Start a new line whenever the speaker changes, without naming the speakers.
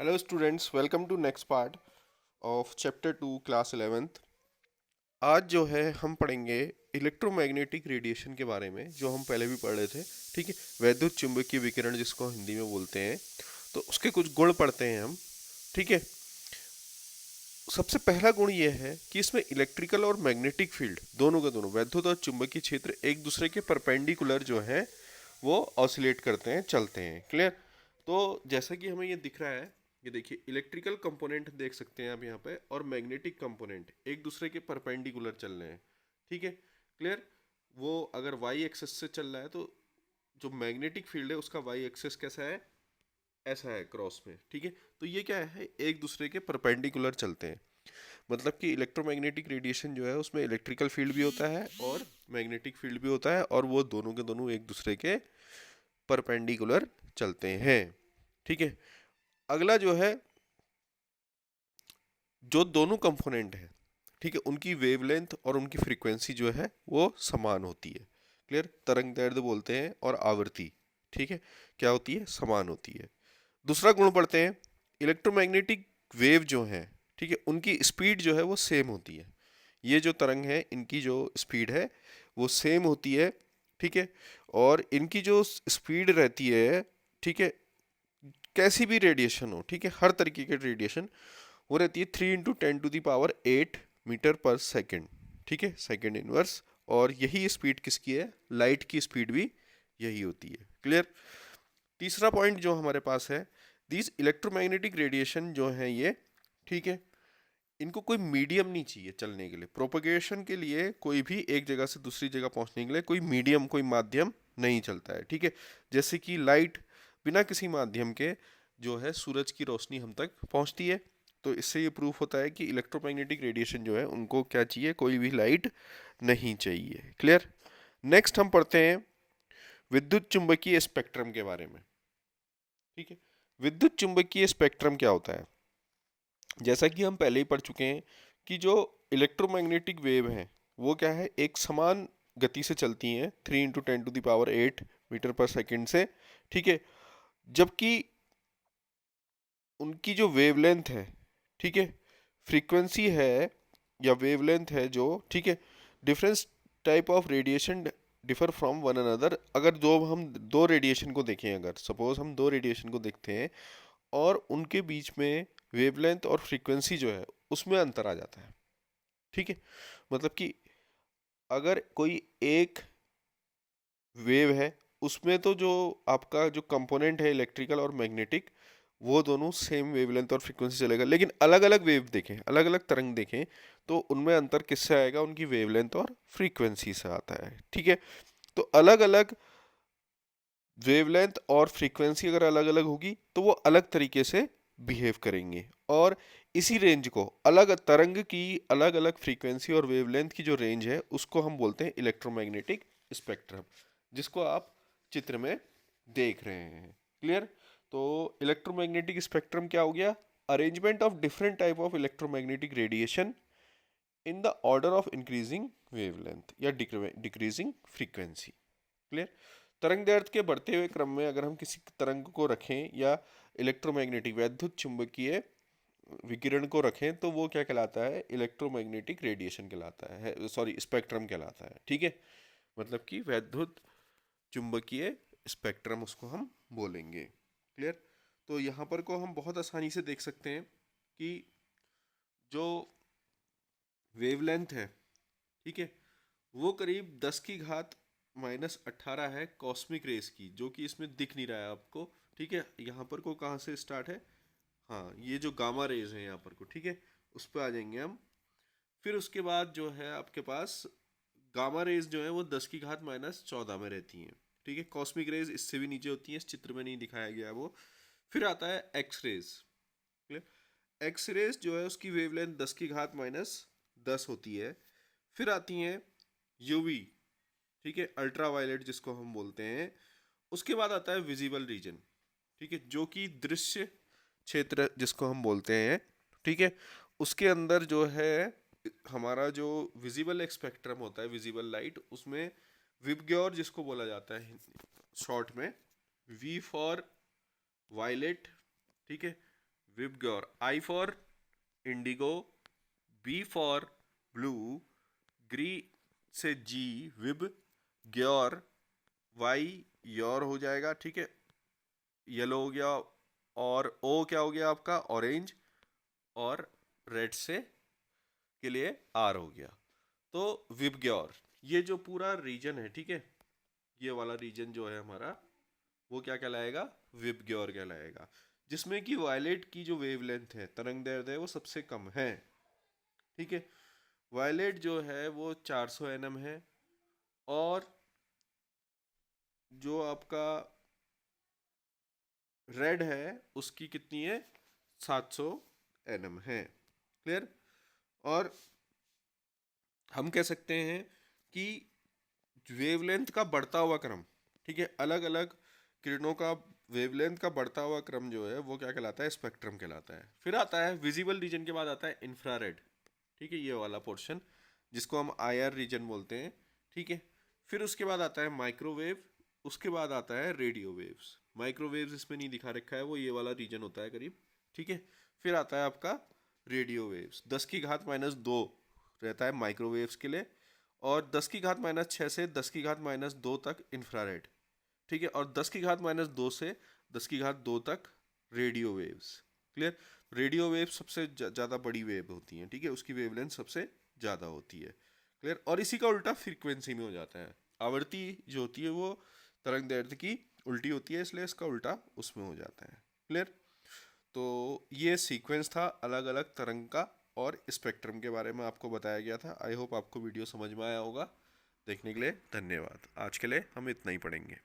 Hello students, welcome to next part of chapter 2 class 11th। आज जो है हम पढ़ेंगे इलेक्ट्रोमैग्नेटिक रेडिएशन के बारे में, जो हम पहले भी पढ़ रहे थे। ठीक है, वैद्युत चुंबकीय विकिरण जिसको हिंदी में बोलते हैं। तो उसके कुछ गुण पढ़ते हैं हम। ठीक है, सबसे पहला गुण ये है कि इसमें इलेक्ट्रिकल और मैग्नेटिक फील्ड दोनों के दोनों, वैद्युत और चुंबकीय क्षेत्र, एक दूसरे के परपेंडिकुलर जो है वो ऑसिलेट करते हैं, चलते हैं। क्लियर। तो जैसा कि हमें ये दिख रहा है, ये देखिए इलेक्ट्रिकल कंपोनेंट देख सकते हैं आप यहाँ पे, और मैग्नेटिक कंपोनेंट एक दूसरे के परपेंडिकुलर चल रहे हैं। ठीक है, क्लियर। वो अगर वाई एक्सिस से चल रहा है तो जो मैग्नेटिक फील्ड है उसका वाई एक्सिस कैसा है, ऐसा है क्रॉस में। ठीक है, तो ये क्या है, एक दूसरे के परपेंडिकुलर चलते हैं। मतलब कि इलेक्ट्रोमैग्नेटिक रेडिएशन जो है उसमें इलेक्ट्रिकल फील्ड भी होता है और मैग्नेटिक फील्ड भी होता है, और वो दोनों के दोनों एक दूसरे के परपेंडिकुलर चलते हैं। ठीक है, अगला जो है, जो दोनों कंपोनेंट है, ठीक है, उनकी वेवलेंथ और उनकी फ्रीक्वेंसी जो है वो समान होती है। क्लियर। तरंग दैर्ध्य बोलते हैं और आवृत्ति, ठीक है, क्या होती है, समान होती है। दूसरा गुण पढ़ते हैं, इलेक्ट्रोमैग्नेटिक वेव जो है, ठीक है, उनकी स्पीड जो है वो सेम होती है। ये जो तरंग है इनकी जो स्पीड है वो सेम होती है। ठीक है, और इनकी जो स्पीड रहती है, ठीक है, कैसी भी रेडिएशन हो, ठीक है, हर तरीके के रेडिएशन, वो रहती है 3 × 10⁸ मीटर पर सेकेंड। ठीक है, सेकेंड इनवर्स। और यही स्पीड किसकी है, लाइट की स्पीड भी यही होती है। क्लियर। तीसरा पॉइंट जो हमारे पास है, दिस इलेक्ट्रोमैग्नेटिक रेडिएशन जो है ये, ठीक है, इनको कोई मीडियम नहीं चाहिए चलने के लिए। प्रोपगेशन के लिए कोई भी एक जगह से दूसरी जगह पहुंचने के लिए कोई मीडियम, कोई माध्यम नहीं चलता है। ठीक है, जैसे कि लाइट बिना किसी माध्यम के जो है सूरज की रोशनी हम तक पहुंचती है। तो इससे ये प्रूफ होता है कि इलेक्ट्रोमैग्नेटिक रेडिएशन जो है उनको क्या चाहिए, कोई भी लाइट नहीं चाहिए। क्लियर। नेक्स्ट हम पढ़ते हैं विद्युत चुंबकीय स्पेक्ट्रम के बारे में। ठीक है, विद्युत चुंबकीय स्पेक्ट्रम क्या होता है। जैसा कि हम पहले ही पढ़ चुके हैं कि जो इलेक्ट्रोमैग्नेटिक वेव है वो क्या है, एक समान गति से चलती हैं, 3 × 10⁸ मीटर पर सेकंड से। ठीक है, जबकि उनकी जो वेवलेंथ है, ठीक है, फ्रीक्वेंसी है या वेवलेंथ है जो, ठीक है, difference type of radiation differ from one another. अगर हम दो रेडिएशन को देखें, अगर सपोज हम दो रेडिएशन को देखते हैं और उनके बीच में वेवलेंथ और फ्रीक्वेंसी जो है उसमें अंतर आ जाता है। ठीक है, मतलब कि अगर कोई एक वेव है, उसमें तो जो आपका जो कंपोनेंट है इलेक्ट्रिकल और मैग्नेटिक, वो दोनों सेम वेवलेंथ और फ्रीक्वेंसी चलेगा, लेकिन अलग अलग वेव देखें, अलग अलग तरंग देखें, तो उनमें अंतर किससे आएगा, उनकी वेवलेंथ और फ्रीक्वेंसी से आता है। ठीक है, तो अलग अलग वेवलेंथ और फ्रीक्वेंसी अगर अलग अलग होगी तो वो अलग तरीके से बिहेव करेंगे, और इसी रेंज को, अलग तरंग की अलग अलग फ्रीक्वेंसी और वेवलेंथ की जो रेंज है उसको हम बोलते हैं इलेक्ट्रोमैग्नेटिक स्पेक्ट्रम, जिसको आप चित्र में देख रहे हैं। क्लियर। तो इलेक्ट्रोमैग्नेटिक स्पेक्ट्रम क्या हो गया, arrangement of different type of electromagnetic radiation in the order of increasing wavelength या डिक्रीजिंग फ्रीक्वेंसी। क्लियर। तरंग दैर्ध्य के बढ़ते हुए क्रम में अगर हम किसी तरंग को रखें या इलेक्ट्रोमैग्नेटिक वैद्युत चुंबकीय विकिरण को रखें तो वो क्या कहलाता है, इलेक्ट्रोमैग्नेटिक रेडिएशन कहलाता है, सॉरी स्पेक्ट्रम कहलाता है। ठीक है, मतलब कि वैद्युत चुंबकीय स्पेक्ट्रम उसको हम बोलेंगे। क्लियर। तो यहाँ पर को हम बहुत आसानी से देख सकते हैं कि जो वेवलेंथ है, ठीक है, वो करीब 10⁻⁻18 है कॉस्मिक रेस की, जो कि इसमें दिख नहीं रहा है आपको। ठीक है, यहाँ पर को कहाँ से स्टार्ट है, हाँ, ये जो गामा रेज है यहाँ पर को, ठीक है, उस पर आ जाएंगे हम। फिर उसके बाद जो है आपके पास गामा रेज जो है वो 10⁻14 में रहती हैं। ठीक है, कॉस्मिक रेज इससे भी नीचे होती हैं, इस चित्र में नहीं दिखाया गया वो। फिर आता है एक्स रेज। एक्स रेज जो है उसकी वेवलेंथ 10⁻10 होती है। फिर आती हैं यूवी, ठीक है, अल्ट्रा वायलेट जिसको हम बोलते हैं। उसके बाद आता है विजिबल रीजन, ठीक है, जो कि दृश्य क्षेत्र जिसको हम बोलते हैं। ठीक है, उसके अंदर जो है हमारा जो विजिबल स्पेक्ट्रम होता है, विजिबल लाइट, उसमें विबग्योर जिसको बोला जाता है शॉर्ट में, वी फॉर वायलेट, ठीक है, VIBGYOR, I for indigo, B for blue, green से जी, विब ग्योर, वाई योर हो जाएगा, ठीक है, येलो हो गया, और ओ क्या हो गया आपका ऑरेंज, और रेड से के लिए आर हो गया। तो विबग्योर, ये जो पूरा रीजन है, ठीक है, ये वाला रीजन जो है हमारा, वो क्या कहलाएगा, विबग्योर कहलाएगा, जिसमें कि वायलेट की जो वेवलेंथ है, तरंग दैर्ध्य है, वो सबसे कम है, ठीक है। वायलेट जो है वो 400 nm है, और जो आपका रेड है उसकी कितनी है, 700 nm है, क्लियर। और हम कह सकते हैं कि वेवलेंथ का बढ़ता हुआ क्रम, ठीक है, अलग अलग किरणों का वेवलेंथ का बढ़ता हुआ क्रम जो है वो क्या कहलाता है, स्पेक्ट्रम कहलाता है। फिर आता है विजिबल रीजन के बाद आता है इंफ्रारेड, ठीक है, ये वाला पोर्शन जिसको हम आईआर रीजन बोलते हैं, ठीक है। फिर उसके बाद आता है माइक्रोवेव, उसके बाद आता है रेडियो वेव्स। माइक्रोवेव्स इसमें नहीं दिखा रखा है, वो ये वाला रीजन होता है करीब, ठीक है। फिर आता है आपका रेडियो वेव्स, 10⁻², रहता है माइक्रोवेव्स के लिए, और 10⁻⁻6 से 10⁻², तक इंफ्रारेड, ठीक है, और 10⁻² से 10⁻² तक radio waves, clear. Radio wave सबसे ज़्यादा बड़ी वेव होती हैं, ठीक है, उसकी वेवलेंथ सबसे ज़्यादा होती है, क्लियर। और इसी का उल्टा फ्रीक्वेंसी में हो जाता है, आवृत्ति जो होती है वो तरंग दैर्ध्य की उल्टी होती है, इसलिए इसका उल्टा उसमें हो जाता है, क्लियर। तो ये सीक्वेंस था अलग अलग तरंग का और स्पेक्ट्रम के बारे में आपको बताया गया था। आई होप आपको वीडियो समझ में आया होगा। देखने के लिए धन्यवाद। आज के लिए हम इतना ही पढ़ेंगे।